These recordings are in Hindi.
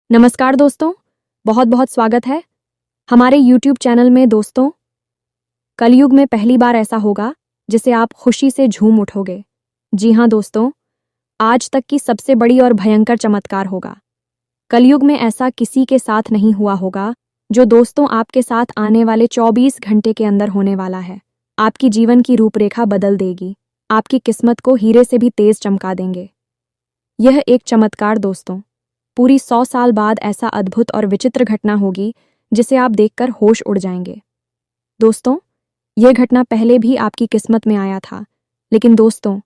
नमस्कार दोस्तों, बहुत बहुत स्वागत है हमारे YouTube चैनल में। दोस्तों, कलयुग में पहली बार ऐसा होगा जिसे आप खुशी से झूम उठोगे। जी हाँ दोस्तों, आज तक की सबसे बड़ी और भयंकर चमत्कार होगा। कलयुग में ऐसा किसी के साथ नहीं हुआ होगा जो दोस्तों आपके साथ आने वाले 24 घंटे के अंदर होने वाला है। आपकी जीवन की रूपरेखा बदल देगी, आपकी किस्मत को हीरे से भी तेज चमका देंगे। यह एक चमत्कार दोस्तों, पूरी 100 साल बाद ऐसा अद्भुत और विचित्र घटना होगी जिसे आप देखकर होश उड़ जाएंगे। दोस्तों, यह घटना पहले भी आपकी किस्मत में आया था, लेकिन दोस्तों,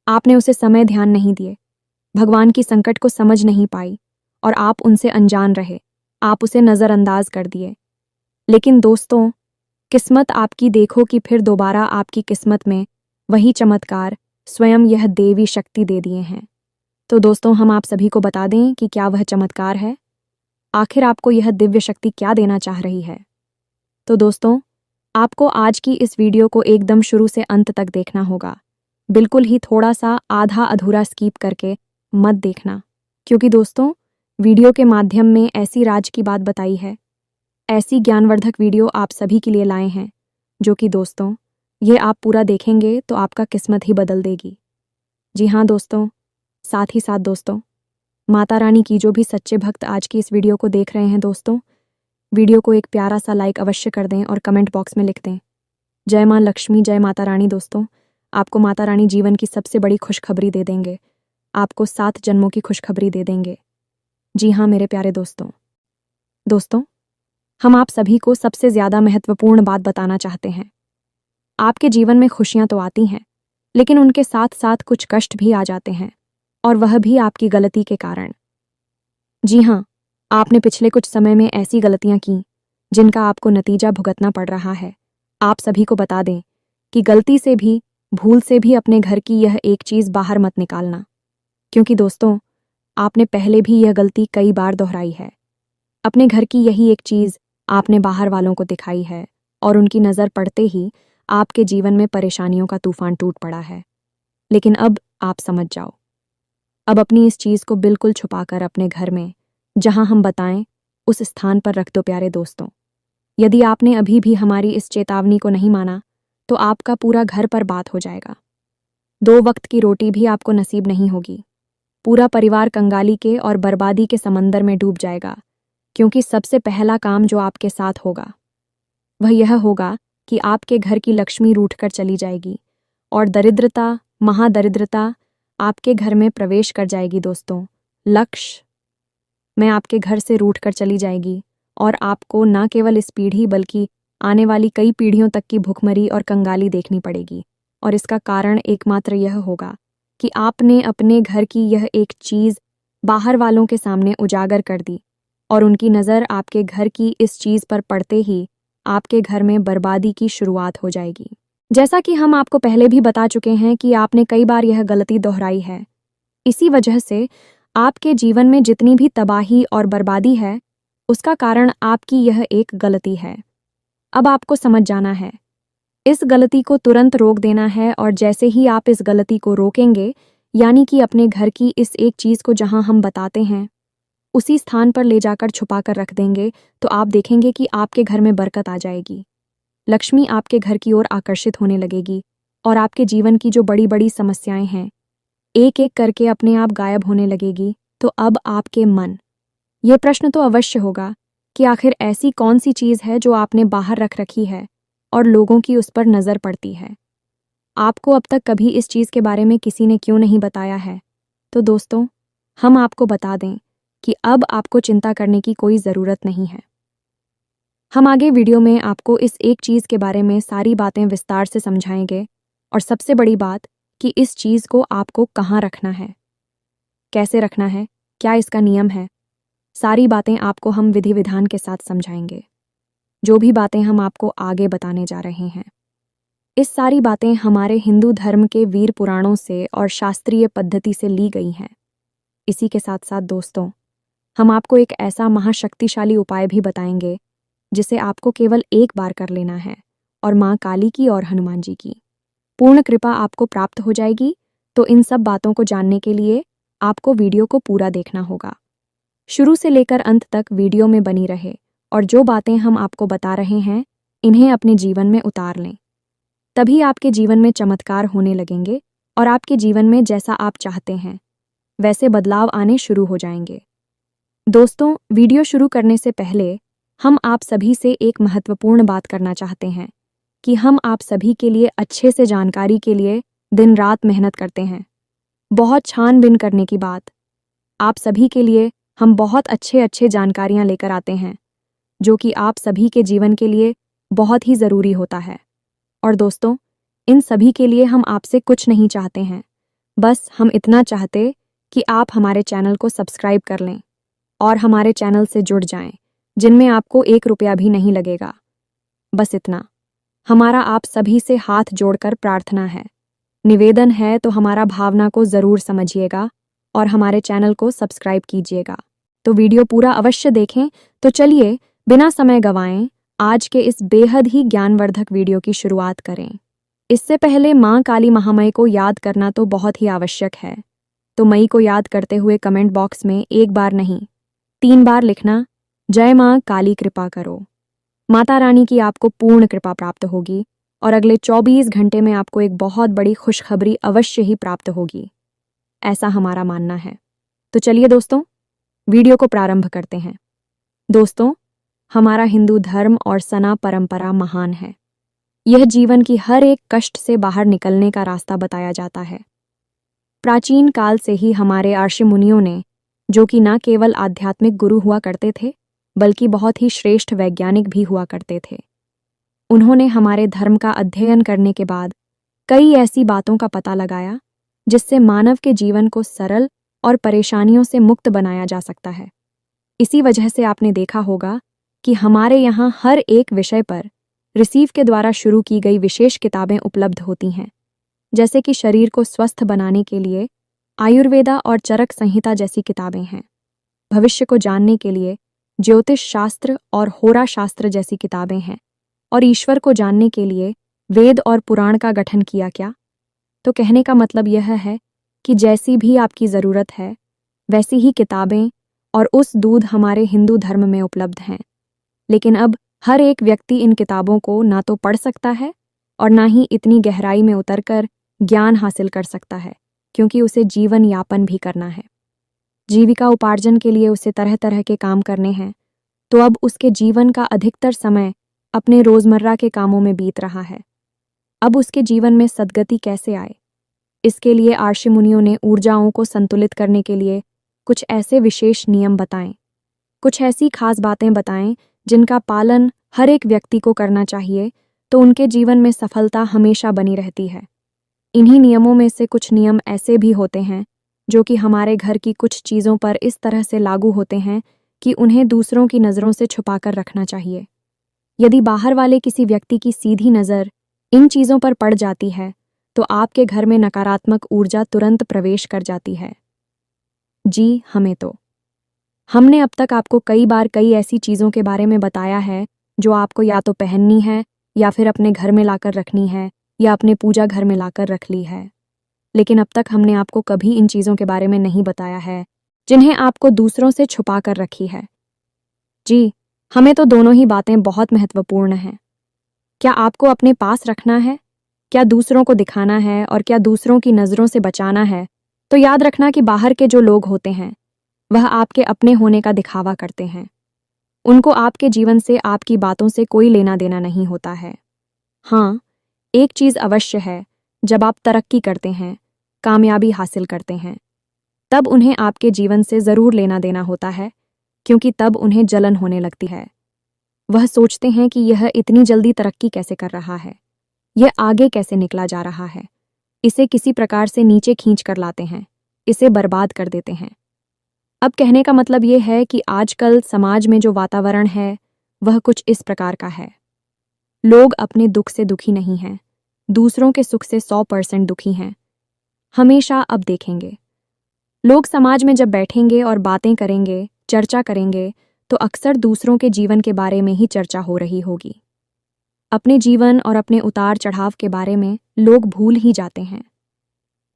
आपने उसे समय ध्यान नहीं दिए, भगवान की संकट को समझ नहीं पाई और आप उनसे अनजान रहे। आप उसे नज़रअंदाज कर दिए। लेकिन दोस्तों, किस्मत आपकी देखो कि फिर दोबारा आपकी किस्मत में वही चमत्कार, स्वयं यह देवी शक्ति दे दिए हैं। तो दोस्तों, हम आप सभी को बता दें कि क्या वह चमत्कार है। आखिर आपको यह दिव्य शक्ति क्या देना चाह रही है। तो दोस्तों, आपको आज की इस वीडियो को एकदम शुरू से अंत तक देखना होगा। बिल्कुल ही थोड़ा सा आधा अधूरा स्किप करके मत देखना, क्योंकि दोस्तों, वीडियो के माध्यम में ऐसी राज की बात बताई है, ऐसी ज्ञानवर्धक वीडियो आप सभी के लिए लाए हैं, जो कि दोस्तों, ये आप पूरा देखेंगे तो आपका किस्मत ही बदल देगी। जी हाँ दोस्तों, साथ ही साथ दोस्तों, माता रानी की जो भी सच्चे भक्त आज की इस वीडियो को देख रहे हैं दोस्तों, वीडियो को एक प्यारा सा लाइक अवश्य कर दें और कमेंट बॉक्स में लिख दें, जय माँ लक्ष्मी, जय माता रानी। दोस्तों, आपको माता रानी जीवन की सबसे बड़ी खुशखबरी दे देंगे, आपको 7 जन्मों की खुशखबरी दे देंगे। जी हाँ मेरे प्यारे दोस्तों, हम आप सभी को सबसे ज़्यादा महत्वपूर्ण बात बताना चाहते हैं। आपके जीवन में खुशियाँ तो आती हैं, लेकिन उनके साथ साथ कुछ कष्ट भी आ जाते हैं, और वह भी आपकी गलती के कारण। जी हाँ, आपने पिछले कुछ समय में ऐसी गलतियां की जिनका आपको नतीजा भुगतना पड़ रहा है। आप सभी को बता दें कि गलती से भी, भूल से भी अपने घर की यह एक चीज़ बाहर मत निकालना, क्योंकि दोस्तों, आपने पहले भी यह गलती कई बार दोहराई है। अपने घर की यही एक चीज़ आपने बाहर वालों को दिखाई है, और उनकी नज़र पड़ते ही आपके जीवन में परेशानियों का तूफान टूट पड़ा है। लेकिन अब आप समझ जाओ, अब अपनी इस चीज़ को बिल्कुल छुपाकर अपने घर में, जहां हम बताएं, उस स्थान पर रख दो प्यारे दोस्तों। यदि आपने अभी भी हमारी इस चेतावनी को नहीं माना, तो आपका पूरा घर बर्बाद हो जाएगा। 2 वक्त की रोटी भी आपको नसीब नहीं होगी। पूरा परिवार कंगाली के और बर्बादी के समंदर में डूब जाएगा, क्योंकि सबसे पहला काम जो आपके साथ होगा वह यह होगा कि आपके घर की लक्ष्मी रूठकर चली जाएगी और दरिद्रता, महादरिद्रता आपके घर में प्रवेश कर जाएगी। दोस्तों, लक्ष्य मैं आपके घर से रूठकर चली जाएगी, और आपको न केवल इस पीढ़ी बल्कि आने वाली कई पीढ़ियों तक की भुखमरी और कंगाली देखनी पड़ेगी। और इसका कारण एकमात्र यह होगा कि आपने अपने घर की यह एक चीज़ बाहर वालों के सामने उजागर कर दी, और उनकी नज़र आपके घर की इस चीज़ पर पड़ते ही आपके घर में बर्बादी की शुरुआत हो जाएगी। जैसा कि हम आपको पहले भी बता चुके हैं कि आपने कई बार यह गलती दोहराई है। इसी वजह से आपके जीवन में जितनी भी तबाही और बर्बादी है, उसका कारण आपकी यह एक गलती है। अब आपको समझ जाना है, इस गलती को तुरंत रोक देना है, और जैसे ही आप इस गलती को रोकेंगे, यानी कि अपने घर की इस एक चीज़ को जहां हम बताते हैं उसी स्थान पर ले जाकर छुपा कर रख देंगे, तो आप देखेंगे कि आपके घर में बरकत आ जाएगी। लक्ष्मी आपके घर की ओर आकर्षित होने लगेगी, और आपके जीवन की जो बड़ी बड़ी समस्याएं हैं, एक एक करके अपने आप गायब होने लगेगी। तो अब आपके मन ये प्रश्न तो अवश्य होगा कि आखिर ऐसी कौन सी चीज़ है जो आपने बाहर रख रखी है और लोगों की उस पर नज़र पड़ती है। आपको अब तक कभी इस चीज़ के बारे में किसी ने क्यों नहीं बताया है। तो दोस्तों, हम आपको बता दें कि अब आपको चिंता करने की कोई ज़रूरत नहीं है। हम आगे वीडियो में आपको इस एक चीज़ के बारे में सारी बातें विस्तार से समझाएंगे, और सबसे बड़ी बात कि इस चीज़ को आपको कहाँ रखना है, कैसे रखना है, क्या इसका नियम है, सारी बातें आपको हम विधि विधान के साथ समझाएंगे। जो भी बातें हम आपको आगे बताने जा रहे हैं, इस सारी बातें हमारे हिंदू धर्म के वीर पुराणों से और शास्त्रीय पद्धति से ली गई हैं। इसी के साथ साथ दोस्तों, हम आपको एक ऐसा महाशक्तिशाली उपाय भी बताएंगे जिसे आपको केवल एक बार कर लेना है, और माँ काली की और हनुमान जी की पूर्ण कृपा आपको प्राप्त हो जाएगी। तो इन सब बातों को जानने के लिए आपको वीडियो को पूरा देखना होगा, शुरू से लेकर अंत तक वीडियो में बनी रहे और जो बातें हम आपको बता रहे हैं इन्हें अपने जीवन में उतार लें। तभी आपके जीवन में चमत्कार होने लगेंगे और आपके जीवन में जैसा आप चाहते हैं वैसे बदलाव आने शुरू हो जाएंगे। दोस्तों, वीडियो शुरू करने से पहले हम आप सभी से एक महत्वपूर्ण बात करना चाहते हैं कि हम आप सभी के लिए अच्छे से जानकारी के लिए दिन रात मेहनत करते हैं। बहुत छानबीन करने की बात, आप सभी के लिए हम बहुत अच्छे जानकारियां लेकर आते हैं जो कि आप सभी के जीवन के लिए बहुत ही ज़रूरी होता है। और दोस्तों, इन सभी के लिए हम आपसे कुछ नहीं चाहते हैं, बस हम इतना चाहते कि आप हमारे चैनल को सब्सक्राइब कर लें और हमारे चैनल से जुड़ जाएं, जिनमें आपको 1 रुपया भी नहीं लगेगा। बस इतना। हमारा आप सभी से हाथ जोड़कर प्रार्थना है, निवेदन है, तो हमारा भावना को ज़रूर समझिएगा और हमारे चैनल को सब्सक्राइब कीजिएगा। तो वीडियो पूरा अवश्य देखें। तो चलिए बिना समय गंवाएं आज के इस बेहद ही ज्ञानवर्धक वीडियो की शुरुआत करें। इससे पहले माँ काली महामई को याद करना तो बहुत ही आवश्यक है। तो मई को याद करते हुए कमेंट बॉक्स में 1 बार नहीं 3 बार लिखना, जय माँ काली कृपा करो। माता रानी की आपको पूर्ण कृपा प्राप्त होगी और अगले 24 घंटे में आपको एक बहुत बड़ी खुशखबरी अवश्य ही प्राप्त होगी, ऐसा हमारा मानना है। तो चलिए दोस्तों, वीडियो को प्रारंभ करते हैं। दोस्तों, हमारा हिंदू धर्म और सना परंपरा महान है। यह जीवन की हर एक कष्ट से बाहर निकलने का रास्ता बताया जाता है। प्राचीन काल से ही हमारे ऋषि मुनियों ने, जो कि न केवल आध्यात्मिक गुरु हुआ करते थे बल्कि बहुत ही श्रेष्ठ वैज्ञानिक भी हुआ करते थे, उन्होंने हमारे धर्म का अध्ययन करने के बाद कई ऐसी बातों का पता लगाया जिससे मानव के जीवन को सरल और परेशानियों से मुक्त बनाया जा सकता है। इसी वजह से आपने देखा होगा कि हमारे यहाँ हर एक विषय पर रिसीव के द्वारा शुरू की गई विशेष किताबें उपलब्ध होती हैं, जैसे कि शरीर को स्वस्थ बनाने के लिए आयुर्वेदा और चरक संहिता जैसी किताबें हैं, भविष्य को जानने के लिए ज्योतिष शास्त्र और होरा शास्त्र जैसी किताबें हैं, और ईश्वर को जानने के लिए वेद और पुराण का गठन किया क्या। तो कहने का मतलब यह है कि जैसी भी आपकी ज़रूरत है वैसी ही किताबें और उस दूध हमारे हिंदू धर्म में उपलब्ध हैं। लेकिन अब हर एक व्यक्ति इन किताबों को ना तो पढ़ सकता है और ना ही इतनी गहराई में उतरकर ज्ञान हासिल कर सकता है, क्योंकि उसे जीवन यापन भी करना है। जीविका उपार्जन के लिए उसे तरह तरह के काम करने हैं, तो अब उसके जीवन का अधिकतर समय अपने रोज़मर्रा के कामों में बीत रहा है। अब उसके जीवन में सद्गति कैसे आए, इसके लिए ऋषि मुनियों ने ऊर्जाओं को संतुलित करने के लिए कुछ ऐसे विशेष नियम बताएं, कुछ ऐसी खास बातें बताएं जिनका पालन हर एक व्यक्ति को करना चाहिए, तो उनके जीवन में सफलता हमेशा बनी रहती है। इन्हीं नियमों में से कुछ नियम ऐसे भी होते हैं जो कि हमारे घर की कुछ चीज़ों पर इस तरह से लागू होते हैं कि उन्हें दूसरों की नज़रों से छुपाकर रखना चाहिए। यदि बाहर वाले किसी व्यक्ति की सीधी नज़र इन चीज़ों पर पड़ जाती है तो आपके घर में नकारात्मक ऊर्जा तुरंत प्रवेश कर जाती है। जी, हमने अब तक आपको कई बार कई ऐसी चीज़ों के बारे में बताया है जो आपको या तो पहननी है या फिर अपने घर में लाकर रखनी है या अपने पूजा घर में लाकर रख ली है, लेकिन अब तक हमने आपको कभी इन चीज़ों के बारे में नहीं बताया है जिन्हें आपको दूसरों से छुपा कर रखी है। जी, हमें तो दोनों ही बातें बहुत महत्वपूर्ण हैं। क्या आपको अपने पास रखना है, क्या दूसरों को दिखाना है और क्या दूसरों की नज़रों से बचाना है, तो याद रखना कि बाहर के जो लोग होते हैं वह आपके अपने होने का दिखावा करते हैं। उनको आपके जीवन से, आपकी बातों से कोई लेना देना नहीं होता है। हाँ, एक चीज़ अवश्य है, जब आप तरक्की करते हैं, कामयाबी हासिल करते हैं, तब उन्हें आपके जीवन से ज़रूर लेना देना होता है, क्योंकि तब उन्हें जलन होने लगती है। वह सोचते हैं कि यह इतनी जल्दी तरक्की कैसे कर रहा है, यह आगे कैसे निकला जा रहा है, इसे किसी प्रकार से नीचे खींच कर लाते हैं, इसे बर्बाद कर देते हैं। अब कहने का मतलब यह है कि आजकल समाज में जो वातावरण है वह कुछ इस प्रकार का है। लोग अपने दुख से दुखी नहीं हैं, दूसरों के सुख से 100% दुखी हैं। हमेशा अब देखेंगे, लोग समाज में जब बैठेंगे और बातें करेंगे, चर्चा करेंगे, तो अक्सर दूसरों के जीवन के बारे में ही चर्चा हो रही होगी। अपने जीवन और अपने उतार चढ़ाव के बारे में लोग भूल ही जाते हैं।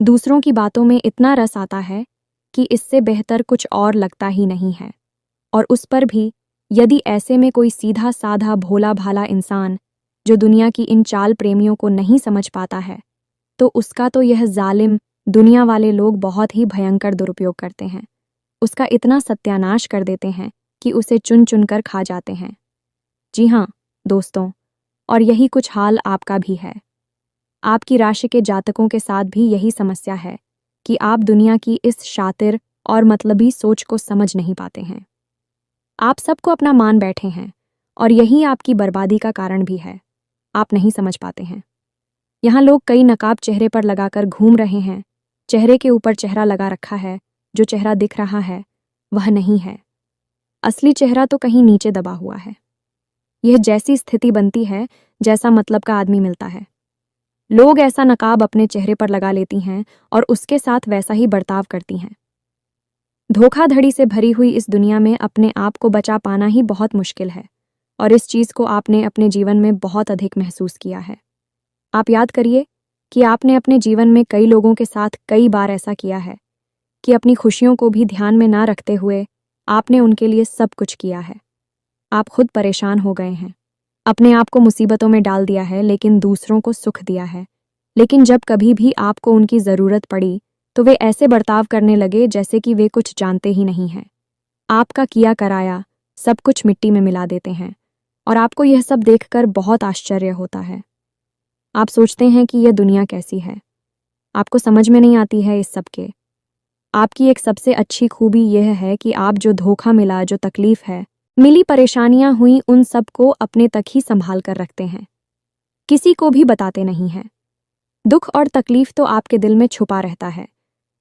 दूसरों की बातों में इतना रस आता है कि इससे बेहतर कुछ और लगता ही नहीं है। और उस पर भी यदि ऐसे में कोई सीधा साधा भोला भाला इंसान जो दुनिया की इन चाल प्रेमियों को नहीं समझ पाता है, तो उसका तो यह जालिम दुनिया वाले लोग बहुत ही भयंकर दुरुपयोग करते हैं। उसका इतना सत्यानाश कर देते हैं कि उसे चुन चुन कर खा जाते हैं। जी हाँ दोस्तों, और यही कुछ हाल आपका भी है। आपकी राशि के जातकों के साथ भी यही समस्या है कि आप दुनिया की इस शातिर और मतलबी सोच को समझ नहीं पाते हैं। आप सबको अपना मान बैठे हैं और यही आपकी बर्बादी का कारण भी है। आप नहीं समझ पाते हैं। यहाँ लोग कई नकाब चेहरे पर लगाकर घूम रहे हैं। चेहरे के ऊपर चेहरा लगा रखा है। जो चेहरा दिख रहा है वह नहीं है। असली चेहरा तो कहीं नीचे दबा हुआ है। यह जैसी स्थिति बनती है जैसा मतलब का आदमी मिलता है। लोग ऐसा नकाब अपने चेहरे पर लगा लेती हैं और उसके साथ वैसा ही बर्ताव करती हैं। धोखाधड़ी से भरी हुई इस दुनिया में अपने आप को बचा पाना ही बहुत मुश्किल है, और इस चीज़ को आपने अपने जीवन में बहुत अधिक महसूस किया है। आप याद करिए कि आपने अपने जीवन में कई लोगों के साथ कई बार ऐसा किया है कि अपनी खुशियों को भी ध्यान में ना रखते हुए आपने उनके लिए सब कुछ किया है। आप खुद परेशान हो गए हैं, अपने आप को मुसीबतों में डाल दिया है, लेकिन दूसरों को सुख दिया है। लेकिन जब कभी भी आपको उनकी ज़रूरत पड़ी तो वे ऐसे बर्ताव करने लगे जैसे कि वे कुछ जानते ही नहीं हैं। आपका किया कराया सब कुछ मिट्टी में मिला देते हैं और आपको यह सब देखकर बहुत आश्चर्य होता है। आप सोचते हैं कि यह दुनिया कैसी है। आपको समझ में नहीं आती है इस सब के। आपकी एक सबसे अच्छी खूबी यह है कि आप जो धोखा मिला, जो तकलीफ है, मिली परेशानियां हुई, उन सब को अपने तक ही संभाल कर रखते हैं, किसी को भी बताते नहीं हैं। दुख और तकलीफ तो आपके दिल में छुपा रहता है,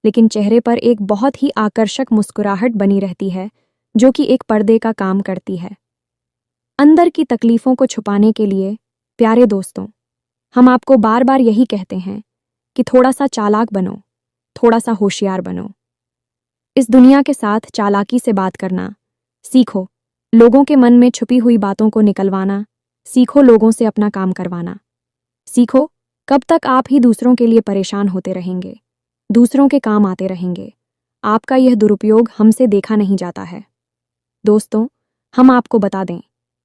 लेकिन चेहरे पर एक बहुत ही आकर्षक मुस्कुराहट बनी रहती है जो कि एक पर्दे का काम करती है। अंदर की तकलीफों को छुपाने के लिए प्यारे दोस्तों, हम आपको बार बार यही कहते हैं कि थोड़ा सा चालाक बनो, थोड़ा सा होशियार बनो। इस दुनिया के साथ चालाकी से बात करना सीखो, लोगों के मन में छुपी हुई बातों को निकलवाना सीखो, लोगों से अपना काम करवाना सीखो। कब तक आप ही दूसरों के लिए परेशान होते रहेंगे, दूसरों के काम आते रहेंगे। आपका यह दुरुपयोग हमसे देखा नहीं जाता है। दोस्तों, हम आपको बता दें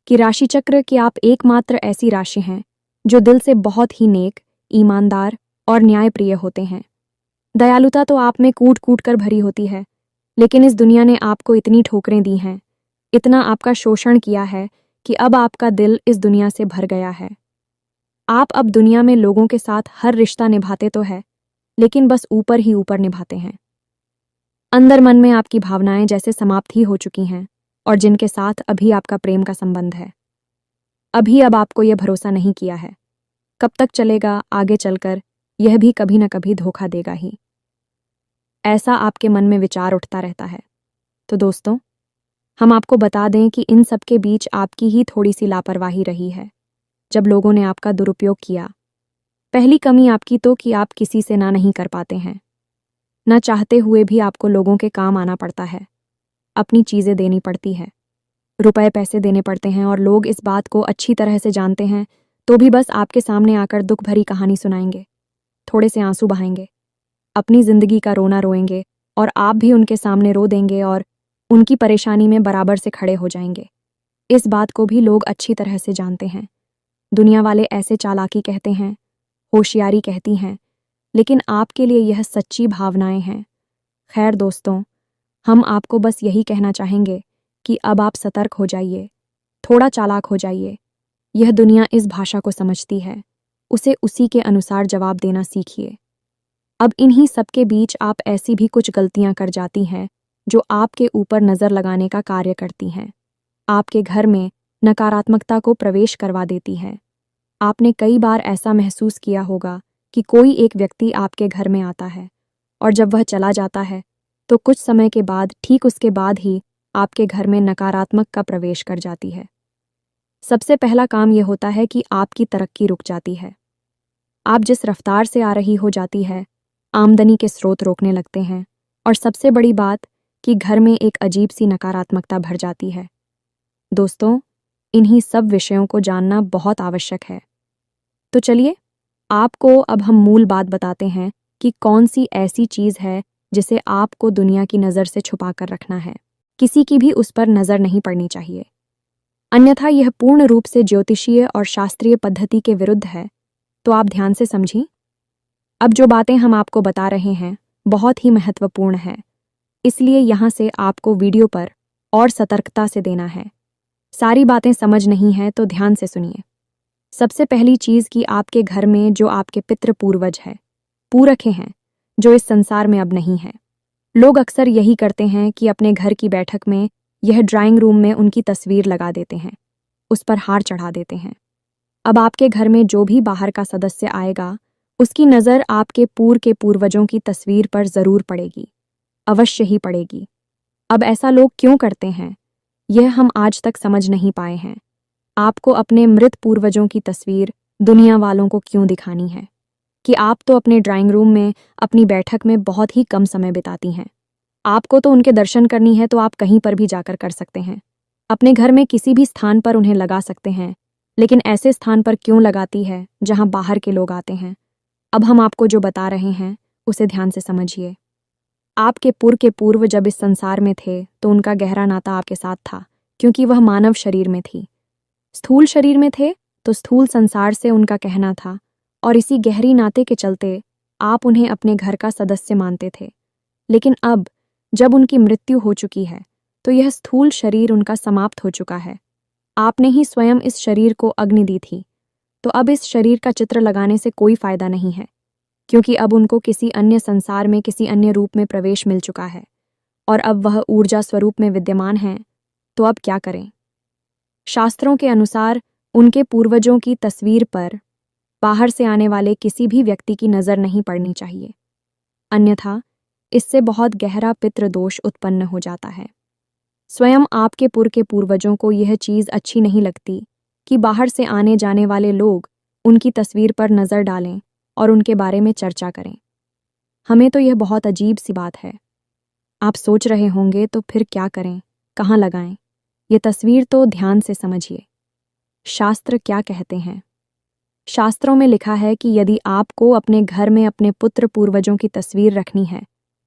कि राशि चक्र की आप एकमात्र ऐसी राशि हैं जो दिल से बहुत ही नेक, ईमानदार और न्यायप्रिय होते हैं। दयालुता तो आप में कूट कूट कर भरी होती है, लेकिन इस दुनिया ने आपको इतनी ठोकरें दी हैं, इतना आपका शोषण किया है कि अब आपका दिल इस दुनिया से भर गया है। आप अब दुनिया में लोगों के साथ हर रिश्ता निभाते तो है, लेकिन बस ऊपर ही ऊपर निभाते हैं। अंदर मन में आपकी भावनाएं जैसे समाप्त ही हो चुकी हैं, और जिनके साथ अभी आपका प्रेम का संबंध है, अभी अब आपको यह भरोसा नहीं किया है। कब तक चलेगा, आगे चलकर यह भी कभी न कभी धोखा देगा ही, ऐसा आपके मन में विचार उठता रहता है। तो दोस्तों, हम आपको बता दें कि इन सब के बीच आपकी ही थोड़ी सी लापरवाही रही है जब लोगों ने आपका दुरुपयोग किया। पहली कमी आपकी तो कि आप किसी से ना नहीं कर पाते हैं, ना चाहते हुए भी आपको लोगों के काम आना पड़ता है, अपनी चीज़ें देनी पड़ती है, रुपए पैसे देने पड़ते हैं, और लोग इस बात को अच्छी तरह से जानते हैं तो भी बस आपके सामने आकर दुख भरी कहानी सुनाएंगे, थोड़े से आंसू बहाएंगे, अपनी ज़िंदगी का रोना रोएंगे, और आप भी उनके सामने रो देंगे और उनकी परेशानी में बराबर से खड़े हो जाएंगे। इस बात को भी लोग अच्छी तरह से जानते हैं। दुनिया वाले ऐसे चालाकी कहते हैं, होशियारी कहती हैं, लेकिन आपके लिए यह सच्ची भावनाएं हैं। खैर दोस्तों, हम आपको बस यही कहना चाहेंगे कि अब आप सतर्क हो जाइए, थोड़ा चालाक हो जाइए। यह दुनिया इस भाषा को समझती है, उसे उसी के अनुसार जवाब देना सीखिए। अब इन्हीं सबके बीच आप ऐसी भी कुछ गलतियां कर जाती हैं जो आपके ऊपर नज़र लगाने का कार्य करती हैं, आपके घर में नकारात्मकता को प्रवेश करवा देती है। आपने कई बार ऐसा महसूस किया होगा कि कोई एक व्यक्ति आपके घर में आता है, और जब वह चला जाता है तो कुछ समय के बाद, ठीक उसके बाद ही आपके घर में नकारात्मक का प्रवेश कर जाती है। सबसे पहला काम यह होता है कि आपकी तरक्की रुक जाती है। आप जिस रफ्तार से आ रही हो जाती है, आमदनी के स्रोत रोकने लगते हैं, और सबसे बड़ी बात कि घर में एक अजीब सी नकारात्मकता भर जाती है। दोस्तों, इन्हीं सब विषयों को जानना बहुत आवश्यक है। तो चलिए, आपको अब हम मूल बात बताते हैं कि कौन सी ऐसी चीज़ है जिसे आपको दुनिया की नज़र से छुपा कर रखना है। किसी की भी उस पर नजर नहीं पड़नी चाहिए, अन्यथा यह पूर्ण रूप से ज्योतिषीय और शास्त्रीय पद्धति के विरुद्ध है। तो आप ध्यान से समझिए। अब जो बातें हम आपको बता रहे हैं बहुत ही महत्वपूर्ण है, इसलिए यहाँ से आपको वीडियो पर और सतर्कता से देना है। सारी बातें समझ नहीं है तो ध्यान से सुनिए। सबसे पहली चीज कि आपके घर में जो आपके पितृ पूर्वज है, पूरखे हैं, जो इस संसार में अब नहीं है। लोग अक्सर यही करते हैं कि अपने घर की बैठक में यह ड्राइंग रूम में उनकी तस्वीर लगा देते हैं, उस पर हार चढ़ा देते हैं। अब आपके घर में जो भी बाहर का सदस्य आएगा उसकी नज़र आपके पूर्व के पूर्वजों की तस्वीर पर जरूर पड़ेगी, अवश्य ही पड़ेगी। अब ऐसा लोग क्यों करते हैं यह हम आज तक समझ नहीं पाए हैं। आपको अपने मृत पूर्वजों की तस्वीर दुनिया वालों को क्यों दिखानी है कि आप तो अपने ड्राइंग रूम में अपनी बैठक में बहुत ही कम समय बिताती हैं। आपको तो उनके दर्शन करनी है तो आप कहीं पर भी जाकर कर सकते हैं, अपने घर में किसी भी स्थान पर उन्हें लगा सकते हैं, लेकिन ऐसे स्थान पर क्यों लगाती है जहां बाहर के लोग आते हैं। अब हम आपको जो बता रहे हैं उसे ध्यान से समझिए। आपके पूर्व जब इस संसार में थे तो उनका गहरा नाता आपके साथ था, क्योंकि वह मानव शरीर में थी। स्थूल शरीर में थे तो स्थूल संसार से उनका कहना था, और इसी गहरी नाते के चलते आप उन्हें अपने घर का सदस्य मानते थे। लेकिन अब जब उनकी मृत्यु हो चुकी है तो यह स्थूल शरीर उनका समाप्त हो चुका है। आपने ही स्वयं इस शरीर को अग्नि दी थी, तो अब इस शरीर का चित्र लगाने से कोई फायदा नहीं है, क्योंकि अब उनको किसी अन्य संसार में किसी अन्य रूप में प्रवेश मिल चुका है और अब वह ऊर्जा स्वरूप में विद्यमान है। तो अब क्या करें? शास्त्रों के अनुसार उनके पूर्वजों की तस्वीर पर बाहर से आने वाले किसी भी व्यक्ति की नज़र नहीं पड़नी चाहिए, अन्यथा इससे बहुत गहरा पितृदोष उत्पन्न हो जाता है। स्वयं आपके पूर्व के पूर्वजों को यह चीज़ अच्छी नहीं लगती कि बाहर से आने जाने वाले लोग उनकी तस्वीर पर नज़र डालें और उनके बारे में चर्चा करें। हमें तो यह बहुत अजीब सी बात है। आप सोच रहे होंगे तो फिर क्या करें, कहाँ लगाएं? ये तस्वीर तो ध्यान से समझिए। शास्त्र क्या कहते हैं? शास्त्रों में लिखा है कि यदि आपको अपने घर में अपने पुत्र पूर्वजों की तस्वीर रखनी है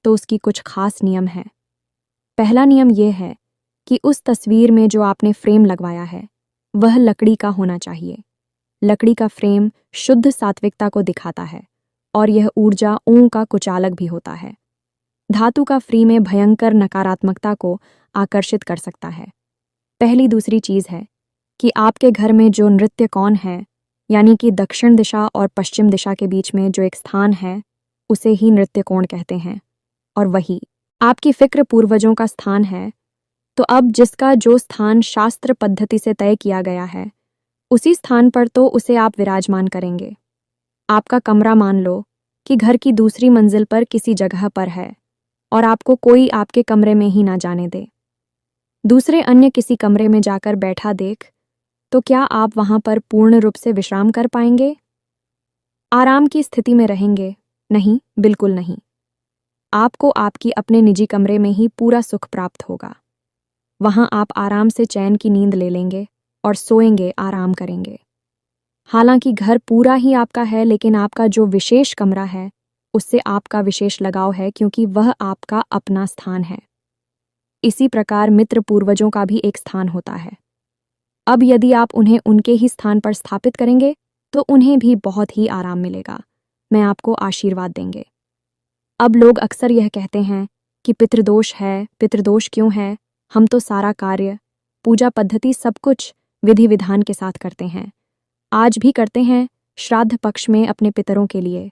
तो उसकी कुछ खास नियम है। पहला नियम यह है कि उस तस्वीर में जो आपने फ्रेम लगवाया है वह लकड़ी का होना चाहिए। लकड़ी का फ्रेम शुद्ध सात्विकता को दिखाता है और यह ऊर्जा ओं का कुचालक भी होता है। धातु का फ्रेम में भयंकर नकारात्मकता को आकर्षित कर सकता है। पहली दूसरी चीज़ है कि आपके घर में जो नृत्य कोण है, यानी कि दक्षिण दिशा और पश्चिम दिशा के बीच में जो एक स्थान है उसे ही नृत्य कोण कहते हैं, और वही आपकी फिक्र पूर्वजों का स्थान है। तो अब जिसका जो स्थान शास्त्र पद्धति से तय किया गया है उसी स्थान पर तो उसे आप विराजमान करेंगे। आपका कमरा मान लो कि घर की दूसरी मंजिल पर किसी जगह पर है और आपको कोई आपके कमरे में ही ना जाने दे, दूसरे अन्य किसी कमरे में जाकर बैठा देख, तो क्या आप वहां पर पूर्ण रूप से विश्राम कर पाएंगे? आराम की स्थिति में रहेंगे? नहीं, बिल्कुल नहीं। आपको आपकी अपने निजी कमरे में ही पूरा सुख प्राप्त होगा। वहां आप आराम से चैन की नींद ले लेंगे और सोएंगे, आराम करेंगे। हालांकि घर पूरा ही आपका है, लेकिन आपका जो विशेष कमरा है उससे आपका विशेष लगाव है, क्योंकि वह आपका अपना स्थान है। इसी प्रकार मित्र पूर्वजों का भी एक स्थान होता है। अब यदि आप उन्हें उनके ही स्थान पर स्थापित करेंगे तो उन्हें भी बहुत ही आराम मिलेगा, मैं आपको आशीर्वाद देंगे। अब लोग अक्सर यह कहते हैं कि पितृदोष है। पितृदोष क्यों है? हम तो सारा कार्य, पूजा पद्धति, सब कुछ विधि विधान के साथ करते हैं, आज भी करते हैं। श्राद्ध पक्ष में अपने पितरों के लिए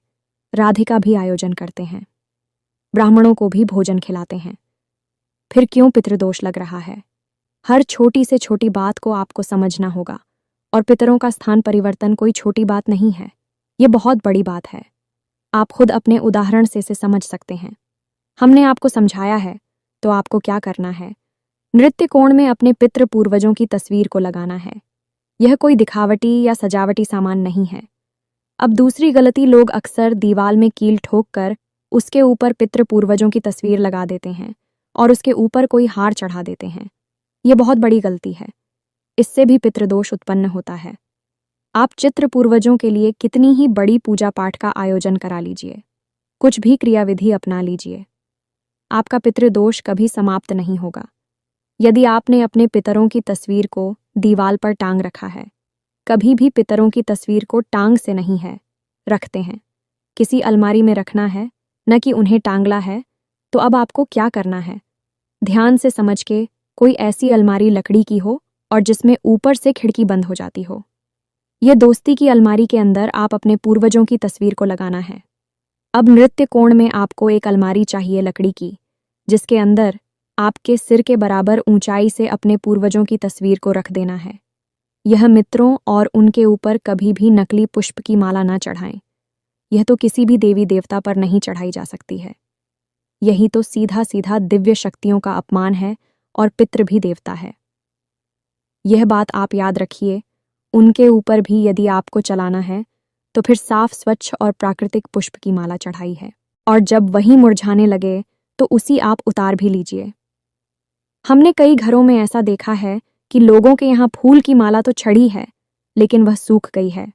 राधिका भी आयोजन करते हैं, ब्राह्मणों को भी भोजन खिलाते हैं। फिर क्यों पितृदोष लग रहा है? हर छोटी से छोटी बात को आपको समझना होगा, और पितरों का स्थान परिवर्तन कोई छोटी बात नहीं है, ये बहुत बड़ी बात है। आप खुद अपने उदाहरण से इसे समझ सकते हैं। हमने आपको समझाया है, तो आपको क्या करना है? नृत्य कोण में अपने पितृ पूर्वजों की तस्वीर को लगाना है। यह कोई दिखावटी या सजावटी सामान नहीं है। अब दूसरी गलती, लोग अक्सर दीवाल में कील ठोक कर उसके ऊपर पितृ पूर्वजों की तस्वीर लगा देते हैं और उसके ऊपर कोई हार चढ़ा देते हैं। यह बहुत बड़ी गलती है, इससे भी पितृदोष उत्पन्न होता है। आप चित्र पूर्वजों के लिए कितनी ही बड़ी पूजा पाठ का आयोजन करा लीजिए, कुछ भी क्रियाविधि अपना लीजिए, आपका पितृदोष कभी समाप्त नहीं होगा। यदि आपने अपने पितरों की तस्वीर को दीवार पर टांग रखा है, कभी भी पितरों की तस्वीर को टांग से नहीं है रखते हैं, किसी अलमारी में रखना है, न कि उन्हें टांगला है, तो अब आपको क्या करना है? ध्यान से समझ के कोई ऐसी अलमारी लकड़ी की हो और जिसमें ऊपर से खिड़की बंद हो जाती हो। यह दोस्ती की अलमारी के अंदर आप अपने पूर्वजों की तस्वीर को लगाना है। अब नृत्य कोण में आपको एक अलमारी चाहिए लकड़ी की, जिसके अंदर आपके सिर के बराबर ऊंचाई से अपने पूर्वजों की तस्वीर को रख देना है। यह मित्रों और उनके ऊपर कभी भी नकली पुष्प की माला ना चढ़ाएं। यह तो किसी भी देवी देवता पर नहीं चढ़ाई जा सकती है। यही तो सीधा सीधा दिव्य शक्तियों का अपमान है और पितृ भी देवता है। यह बात आप याद रखिए, उनके ऊपर भी यदि आपको चलाना है तो फिर साफ स्वच्छ और प्राकृतिक पुष्प की माला चढ़ाई है, और जब वही मुरझाने लगे तो उसी आप उतार भी लीजिए। हमने कई घरों में ऐसा देखा है कि लोगों के यहाँ फूल की माला तो चढ़ी है, लेकिन वह सूख गई है।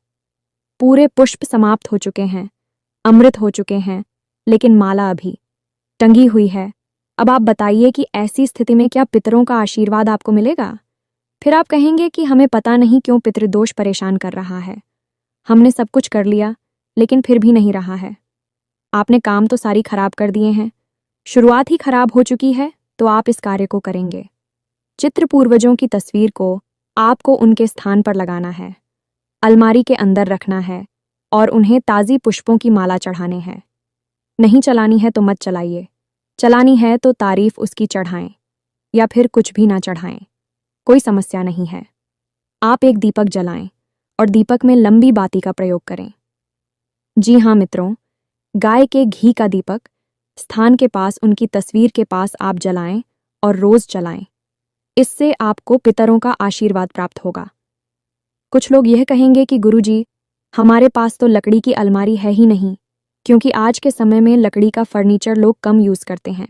पूरे पुष्प समाप्त हो चुके हैं, अमृत हो चुके हैं, लेकिन माला अभी टंगी हुई है। अब आप बताइए कि ऐसी स्थिति में क्या पितरों का आशीर्वाद आपको मिलेगा? फिर आप कहेंगे कि हमें पता नहीं क्यों पितृदोष परेशान कर रहा है। हमने सब कुछ कर लिया, लेकिन फिर भी नहीं रहा है। आपने काम तो सारी खराब कर दिए हैं, शुरुआत ही खराब हो चुकी है, तो आप इस कार्य को करेंगे। चित्र पूर्वजों की तस्वीर को आपको उनके स्थान पर लगाना है, अलमारी के अंदर रखना है और उन्हें ताज़ी पुष्पों की माला चढ़ाने हैं। नहीं चलानी है तो मत चलाइए, चलानी है तो तारीफ उसकी चढ़ाएं या फिर कुछ भी ना चढ़ाएं, कोई समस्या नहीं है। आप एक दीपक जलाएं और दीपक में लंबी बाती का प्रयोग करें। जी हाँ मित्रों, गाय के घी का दीपक स्थान के पास उनकी तस्वीर के पास आप जलाएं और रोज जलाएं। इससे आपको पितरों का आशीर्वाद प्राप्त होगा। कुछ लोग यह कहेंगे कि गुरुजी, हमारे पास तो लकड़ी की अलमारी है ही नहीं, क्योंकि आज के समय में लकड़ी का फर्नीचर लोग कम यूज़ करते हैं,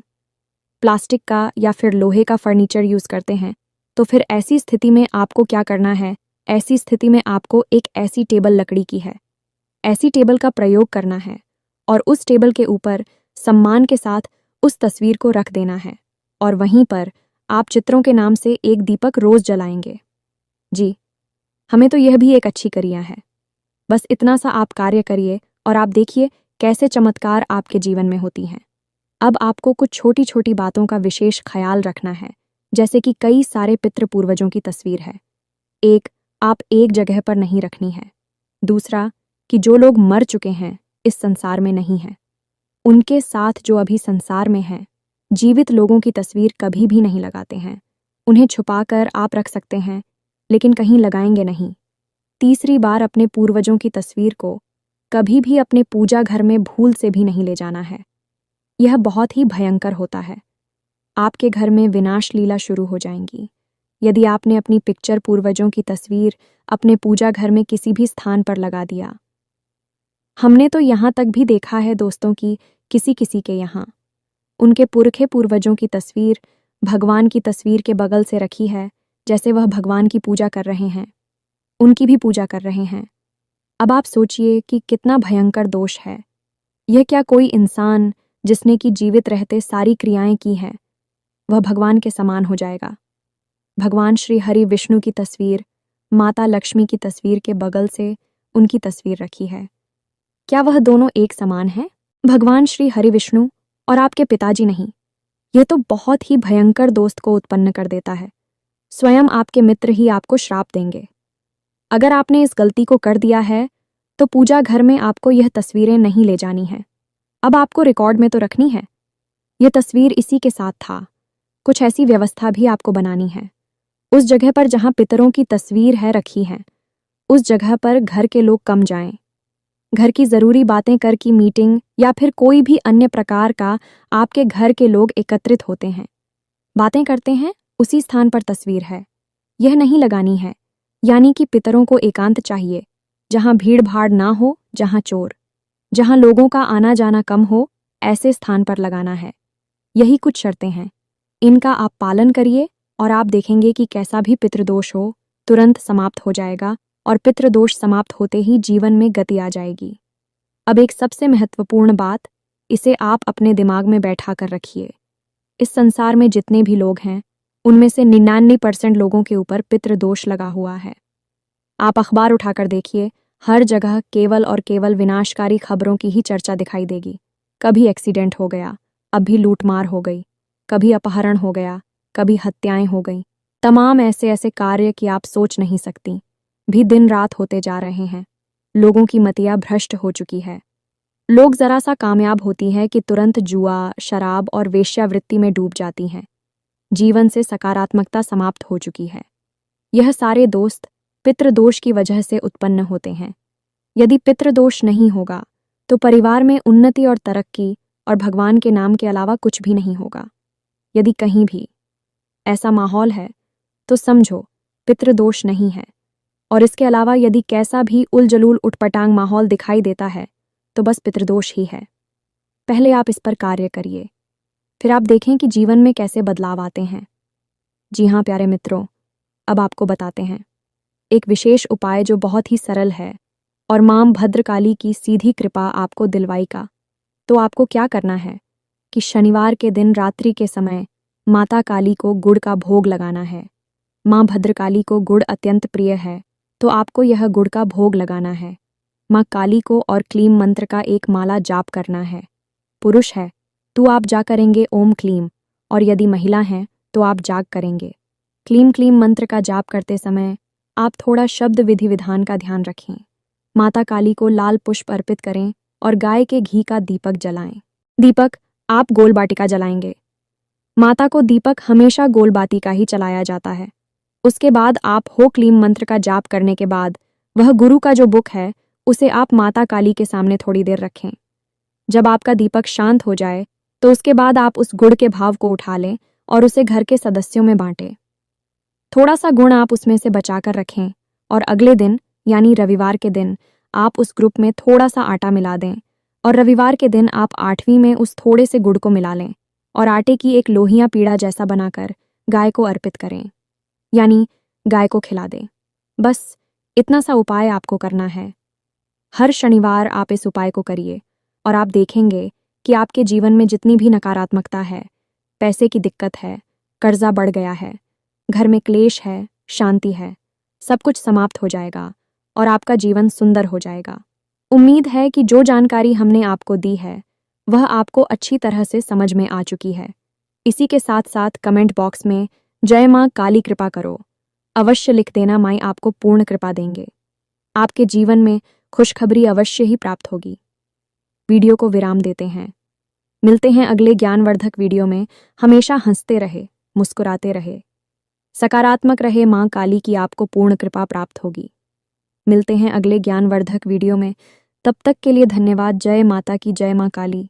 प्लास्टिक का या फिर लोहे का फर्नीचर यूज़ करते हैं। तो फिर ऐसी स्थिति में आपको क्या करना है? ऐसी स्थिति में आपको एक ऐसी टेबल लकड़ी की है, ऐसी टेबल का प्रयोग करना है और उस टेबल के ऊपर सम्मान के साथ उस तस्वीर को रख देना है, और वहीं पर आप चित्रों के नाम से एक दीपक रोज जलाएंगे। जी, हमें तो यह भी एक अच्छी क्रिया है। बस इतना सा आप कार्य करिए और आप देखिए कैसे चमत्कार आपके जीवन में होती हैं। अब आपको कुछ छोटी छोटी बातों का विशेष ख्याल रखना है, जैसे कि कई सारे पितृ पूर्वजों की तस्वीर है। एक, आप एक जगह पर नहीं रखनी है। दूसरा, कि जो लोग मर चुके हैं, इस संसार में नहीं हैं, उनके साथ जो अभी संसार में हैं, जीवित लोगों की तस्वीर कभी भी नहीं लगाते हैं। उन्हें छुपाकर आप रख सकते हैं, लेकिन कहीं लगाएंगे नहीं। तीसरी बार, अपने पूर्वजों की तस्वीर को कभी भी अपने पूजा घर में भूल से भी नहीं ले जाना है। यह बहुत ही भयंकर होता है। आपके घर में विनाश लीला शुरू हो जाएंगी यदि आपने अपनी पिक्चर पूर्वजों की तस्वीर अपने पूजा घर में किसी भी स्थान पर लगा दिया। हमने तो यहाँ तक भी देखा है दोस्तों की किसी किसी के यहाँ उनके पुरखे पूर्वजों की तस्वीर भगवान की तस्वीर के बगल से रखी है, जैसे वह भगवान की पूजा कर रहे हैं, उनकी भी पूजा कर रहे हैं। अब आप सोचिए कि कितना भयंकर दोष है यह। क्या कोई इंसान जिसने कि जीवित रहते सारी क्रियाएं की हैं, वह भगवान के समान हो जाएगा? भगवान श्री हरि विष्णु की तस्वीर माता लक्ष्मी की तस्वीर के बगल से उनकी तस्वीर रखी है। क्या वह दोनों एक समान हैं? भगवान श्री हरि विष्णु और आपके पिताजी नहीं। यह तो बहुत ही भयंकर दोस्त को उत्पन्न कर देता है। स्वयं आपके मित्र ही आपको श्राप देंगे। अगर आपने इस गलती को कर दिया है तो पूजा घर में आपको यह तस्वीरें नहीं ले जानी है। अब आपको रिकॉर्ड में तो रखनी है। यह तस्वीर इसी के साथ था। कुछ ऐसी व्यवस्था भी आपको बनानी है। उस जगह पर जहां पितरों की तस्वीर है रखी है, उस जगह पर घर के लोग कम जाएं। घर की ज़रूरी बातें कर की मीटिंग या फिर कोई भी अन्य प्रकार का आपके घर के लोग एकत्रित होते हैं, बातें करते हैं, उसी स्थान पर तस्वीर है, यह नहीं लगानी है। यानी कि पितरों को एकांत चाहिए, जहां भीड़ भाड़ ना हो, जहां चोर, जहां लोगों का आना जाना कम हो, ऐसे स्थान पर लगाना है। यही कुछ शर्तें हैं, इनका आप पालन करिए और आप देखेंगे कि कैसा भी पितृदोष हो तुरंत समाप्त हो जाएगा और पितृदोष समाप्त होते ही जीवन में गति आ जाएगी। अब एक सबसे महत्वपूर्ण बात, इसे आप अपने दिमाग में बैठा कर रखिए। इस संसार में जितने भी लोग हैं, उनमें से 99% लोगों के ऊपर पितृदोष लगा हुआ है। आप अखबार उठाकर देखिए, हर जगह केवल और केवल विनाशकारी खबरों की ही चर्चा दिखाई देगी। कभी एक्सीडेंट हो गया, अभी लूटमार हो गई, कभी अपहरण हो गया, कभी हत्याएं हो गई। तमाम ऐसे ऐसे कार्य कि आप सोच नहीं सकती भी दिन रात होते जा रहे हैं। लोगों की मतियाँ भ्रष्ट हो चुकी है। लोग जरा सा कामयाब होती हैं कि तुरंत जुआ, शराब और वेश्यावृत्ति में डूब जाती हैं। जीवन से सकारात्मकता समाप्त हो चुकी है। यह सारे दोस्त पितृदोष की वजह से उत्पन्न होते हैं। यदि पितृदोष नहीं होगा तो परिवार में उन्नति और तरक्की और भगवान के नाम के अलावा कुछ भी नहीं होगा। यदि कहीं भी ऐसा माहौल है तो समझो पितृदोष नहीं है। और इसके अलावा यदि कैसा भी उलजलूल उटपटांग माहौल दिखाई देता है तो बस पितृदोष ही है। पहले आप इस पर कार्य करिए, फिर आप देखें कि जीवन में कैसे बदलाव आते हैं। जी हाँ प्यारे मित्रों, अब आपको बताते हैं एक विशेष उपाय जो बहुत ही सरल है और मां भद्रकाली की सीधी कृपा आपको दिलवाई का। तो आपको क्या करना है कि शनिवार के दिन रात्रि के समय माता काली को गुड़ का भोग लगाना है। मां भद्रकाली को गुड़ अत्यंत प्रिय है, तो आपको यह गुड़ का भोग लगाना है। मां काली को और क्लीम मंत्र का एक माला जाप करना है। पुरुष है तो आप जा करेंगे ओम क्लीम, और यदि महिला हैं तो आप जाग करेंगे। क्लीम क्लीम मंत्र का जाप करते समय आप थोड़ा शब्द विधि विधान का ध्यान रखें। माता काली को लाल पुष्प अर्पित करें और गाय के घी का दीपक जलाएं। दीपक आप गोल बाटिका जलाएंगे। माता को दीपक हमेशा गोल बाती का ही चलाया जाता है। उसके बाद आप हो क्लीम मंत्र का जाप करने के बाद वह गुरु का जो बुक है उसे आप माता काली के सामने थोड़ी देर रखें। जब आपका दीपक शांत हो जाए तो उसके बाद आप उस गुड़ के भाव को उठा लें और उसे घर के सदस्यों में बांटें। थोड़ा सा गुण आप उसमें से बचाकर रखें और अगले दिन यानी रविवार के दिन आप उस ग्रुप में थोड़ा सा आटा मिला दें और रविवार के दिन आप 8वीं में उस थोड़े से गुड़ को मिला लें और आटे की एक लोहिया पीड़ा जैसा बनाकर गाय को अर्पित करें, यानी गाय को खिला दें। बस इतना सा उपाय आपको करना है। हर शनिवार आप इस उपाय को करिए और आप देखेंगे कि आपके जीवन में जितनी भी नकारात्मकता है, पैसे की दिक्कत है, कर्जा बढ़ गया है, घर में क्लेश है, शांति है, सब कुछ समाप्त हो जाएगा और आपका जीवन सुंदर हो जाएगा। उम्मीद है कि जो जानकारी हमने आपको दी है वह आपको अच्छी तरह से समझ में आ चुकी है। इसी के साथ साथ कमेंट बॉक्स में जय मां काली कृपा करो अवश्य लिख देना। माई आपको पूर्ण कृपा देंगे। आपके जीवन में खुशखबरी अवश्य ही प्राप्त होगी। वीडियो को विराम देते हैं। मिलते हैं अगले ज्ञानवर्धक वीडियो में। हमेशा हंसते रहे, मुस्कुराते रहे, सकारात्मक रहे। मां काली की आपको पूर्ण कृपा प्राप्त होगी। मिलते हैं अगले ज्ञानवर्धक वीडियो में। तब तक के लिए धन्यवाद। जय माता की, जय मां काली।